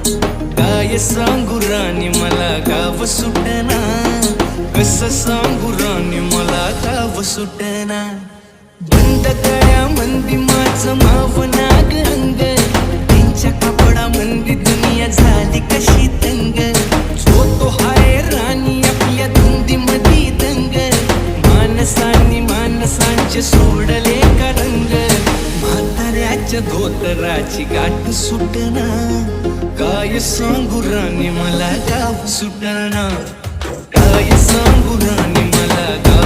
काय सांगू राणी मला गाव सुटना, कसं सांगू राणी मला गाव सुटना. बंद गळ्या मंदी माझं मावना गंग, त्यांच्या कपडा मंदी दुनिया झाली कशी तंग. जो तो हाय राणी आपल्या धुंदी मधी दंग, माणसांनी माणसांचे सोडले का रंग. म्हाताऱ्याच्या धोतराची गाठ सुटना, काय सांगू राणी मला गाव सुटना. काय सांगू राणी मला गाव